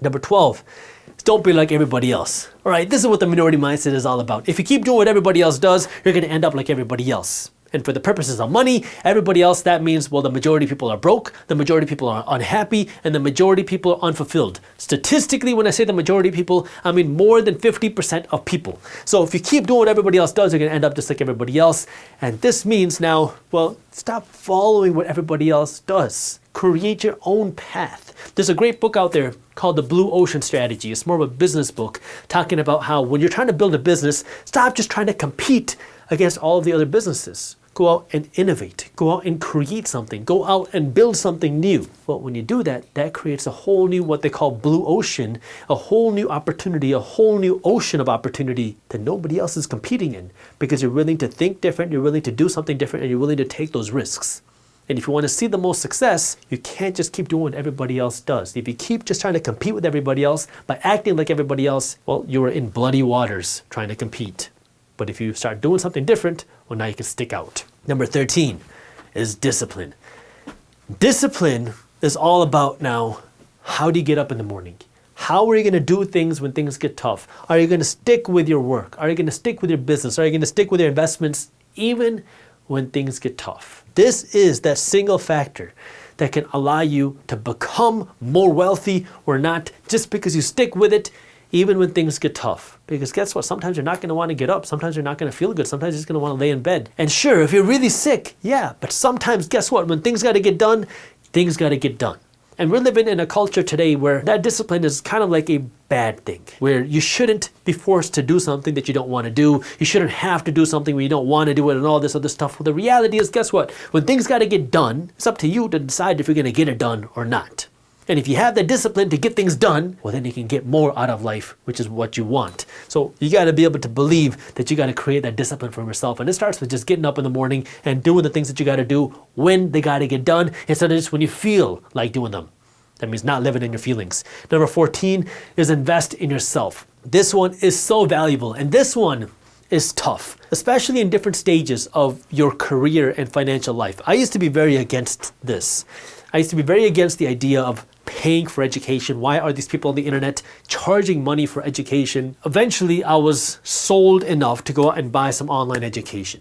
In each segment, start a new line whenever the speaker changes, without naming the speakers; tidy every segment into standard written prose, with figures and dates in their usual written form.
Number 12, don't be like everybody else. All right, this is what the minority mindset is all about. If you keep doing what everybody else does, you're going to end up like everybody else. And for the purposes of money, everybody else, that means, well, the majority of people are broke, the majority of people are unhappy, and the majority of people are unfulfilled. Statistically, when I say the majority of people, I mean more than 50% of people. So if you keep doing what everybody else does, you're going to end up just like everybody else. And this means now, well, stop following what everybody else does. Create your own path. There's a great book out there called The Blue Ocean Strategy. It's more of a business book talking about how when you're trying to build a business, stop just trying to compete against all of the other businesses. Go out and innovate. Go out and create something. Go out and build something new. Well, when you do that, that creates a whole new, what they call blue ocean, a whole new opportunity, a whole new ocean of opportunity that nobody else is competing in, because you're willing to think different, you're willing to do something different, and you're willing to take those risks. And if you want to see the most success, you can't just keep doing what everybody else does. If you keep just trying to compete with everybody else by acting like everybody else, well, you're in bloody waters trying to compete. But if you start doing something different, well, now you can stick out. Number 13 is discipline. Discipline is all about now, how do you get up in the morning? How are you going to do things when things get tough? Are you going to stick with your work? Are you going to stick with your business? Are you going to stick with your investments even when things get tough? This is that single factor that can allow you to become more wealthy or not, just because you stick with it even when things get tough. Because guess what? Sometimes you're not going to want to get up. Sometimes you're not going to feel good. Sometimes you're just going to want to lay in bed. And sure, if you're really sick, yeah, but sometimes guess what? When things got to get done, things got to get done. And we're living in a culture today where that discipline is kind of like a bad thing, where you shouldn't be forced to do something that you don't want to do. You shouldn't have to do something when you don't want to do it and all this other stuff. Well, the reality is, guess what? When things got to get done, it's up to you to decide if you're going to get it done or not. And if you have the discipline to get things done, well, then you can get more out of life, which is what you want. So you got to be able to believe that you got to create that discipline for yourself. And it starts with just getting up in the morning and doing the things that you got to do when they got to get done, instead of just when you feel like doing them. That means not living in your feelings. Number 14 is invest in yourself. This one is so valuable, and this one is tough, especially in different stages of your career and financial life. I used to be very against this. I used to be very against the idea of paying for education. Why are these people on the internet charging money for education? Eventually, I was sold enough to go out and buy some online education.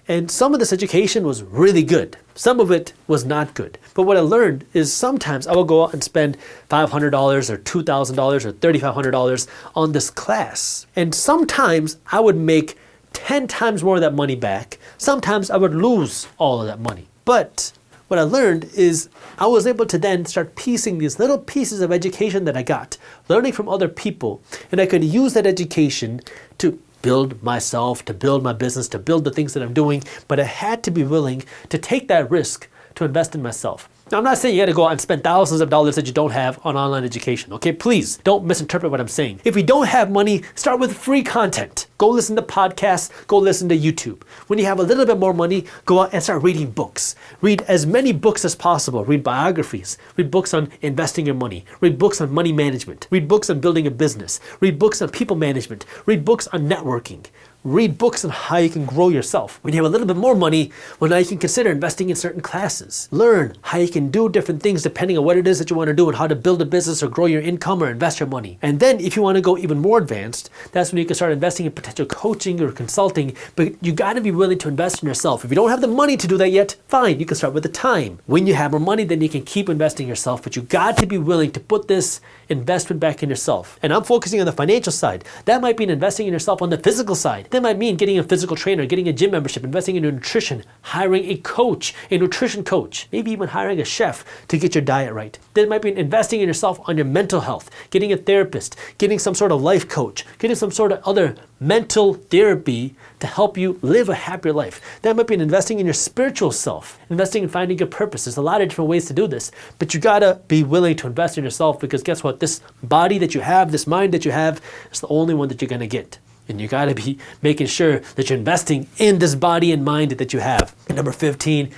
And some of this education was really good. Some of it was not good. But what I learned is sometimes I would go out and spend $500 or $2,000 or $3,500 on this class. And sometimes I would make 10 times more of that money back. Sometimes I would lose all of that money. But what I learned is I was able to then start piecing these little pieces of education that I got, learning from other people, and I could use that education to build myself, to build my business, to build the things that I'm doing, but I had to be willing to take that risk to invest in myself. Now, I'm not saying you got to go out and spend thousands of dollars that you don't have on online education, okay? Please don't misinterpret what I'm saying. If you don't have money, start with free content. Go listen to podcasts, go listen to YouTube. When you have a little bit more money, go out and start reading books. Read as many books as possible. Read biographies. Read books on investing your money. Read books on money management. Read books on building a business. Read books on people management. Read books on networking. Read books on how you can grow yourself. When you have a little bit more money, well, now you can consider investing in certain classes. Learn how you can do different things depending on what it is that you want to do and how to build a business or grow your income or invest your money. And then if you want to go even more advanced, that's when you can start investing in potential coaching or consulting. But you got to be willing to invest in yourself. If you don't have the money to do that yet, fine, you can start with the time. When you have more money, then you can keep investing in yourself. But you got to be willing to put this investment back in yourself. And I'm focusing on the financial side. That might mean investing in yourself on the physical side. That might mean getting a physical trainer, getting a gym membership, investing in your nutrition, hiring a coach, a nutrition coach, maybe even hiring a chef to get your diet right. That might mean investing in yourself on your mental health, getting a therapist, getting some sort of life coach, getting some sort of other mental therapy to help you live a happier life. That might be investing in your spiritual self, investing in finding your purpose. There's a lot of different ways to do this, but you gotta be willing to invest in yourself, because guess what? This body that you have, this mind that you have, is the only one that you're gonna get. And you gotta be making sure that you're investing in this body and mind that you have. And number 15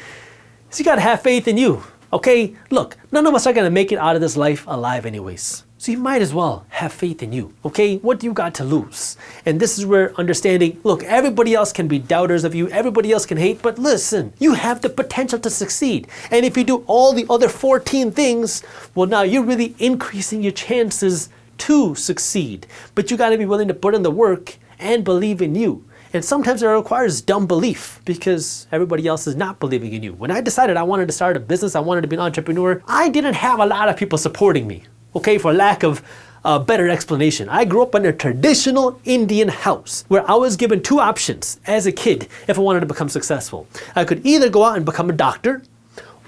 is you gotta have faith in you. Okay, look, none of us are gonna make it out of this life alive anyways. So you might as well have faith in you, okay? What do you got to lose? And this is where understanding, look, everybody else can be doubters of you, everybody else can hate, but listen, you have the potential to succeed. And if you do all the other 14 things, well, now you're really increasing your chances to succeed. But you gotta be willing to put in the work and believe in you. And sometimes it requires dumb belief because everybody else is not believing in you. When I decided I wanted to start a business, I wanted to be an entrepreneur, I didn't have a lot of people supporting me, okay, for lack of a better explanation. I grew up in a traditional Indian house where I was given two options as a kid if I wanted to become successful. I could either go out and become a doctor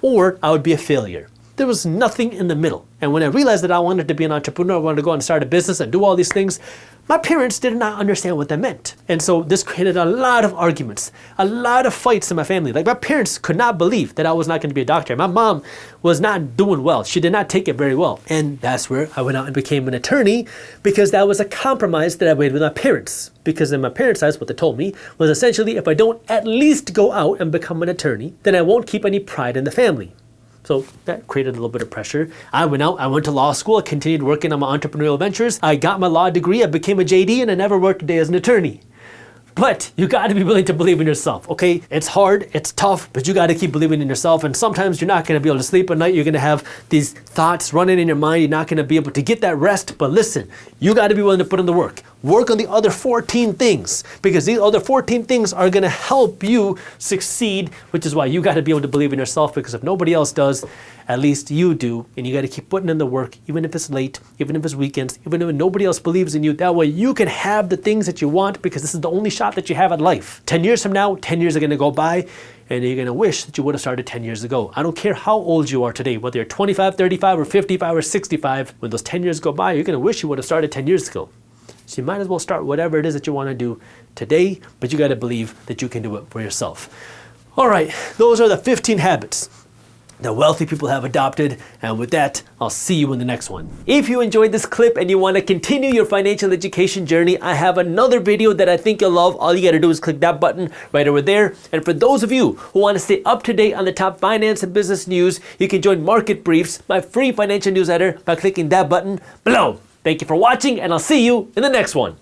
or I would be a failure. There was nothing in the middle. And when I realized that I wanted to be an entrepreneur, I wanted to go out and start a business and do all these things, my parents did not understand what that meant. And so this created a lot of arguments, a lot of fights in my family. Like my parents could not believe that I was not going to be a doctor. My mom was not doing well. She did not take it very well. And that's where I went out and became an attorney because that was a compromise that I made with my parents. Because in my parents' eyes, what they told me was essentially if I don't at least go out and become an attorney, then I won't keep any pride in the family. So that created a little bit of pressure. I went to law school, I continued working on my entrepreneurial ventures. I got my law degree, I became a JD, and I never worked a day as an attorney. But you gotta be willing to believe in yourself, okay? It's hard, it's tough, but you gotta keep believing in yourself. And sometimes you're not gonna be able to sleep at night. You're gonna have these thoughts running in your mind. You're not gonna be able to get that rest. But listen, you gotta be willing to put in the work. Work on the other 14 things because these other 14 things are gonna help you succeed, which is why you gotta be able to believe in yourself because if nobody else does, at least you do. And you gotta keep putting in the work, even if it's late, even if it's weekends, even if nobody else believes in you. That way you can have the things that you want because this is the only shot that you have at life. 10 years from now, 10 years are gonna go by and you're gonna wish that you would have started 10 years ago. I don't care how old you are today, whether you're 25, 35, or 55, or 65, when those 10 years go by, you're gonna wish you would have started 10 years ago. So you might as well start whatever it is that you wanna do today, but you gotta believe that you can do it for yourself. All right, those are the 15 habits that wealthy people have adopted, and with that, I'll see you in the next one. If you enjoyed this clip and you want to continue your financial education journey, I have another video that I think you'll love. All you gotta do is click that button right over there. And for those of you who want to stay up to date on the top finance and business news, you can join Market Briefs, my free financial newsletter, by clicking that button below. Thank you for watching, and I'll see you in the next one.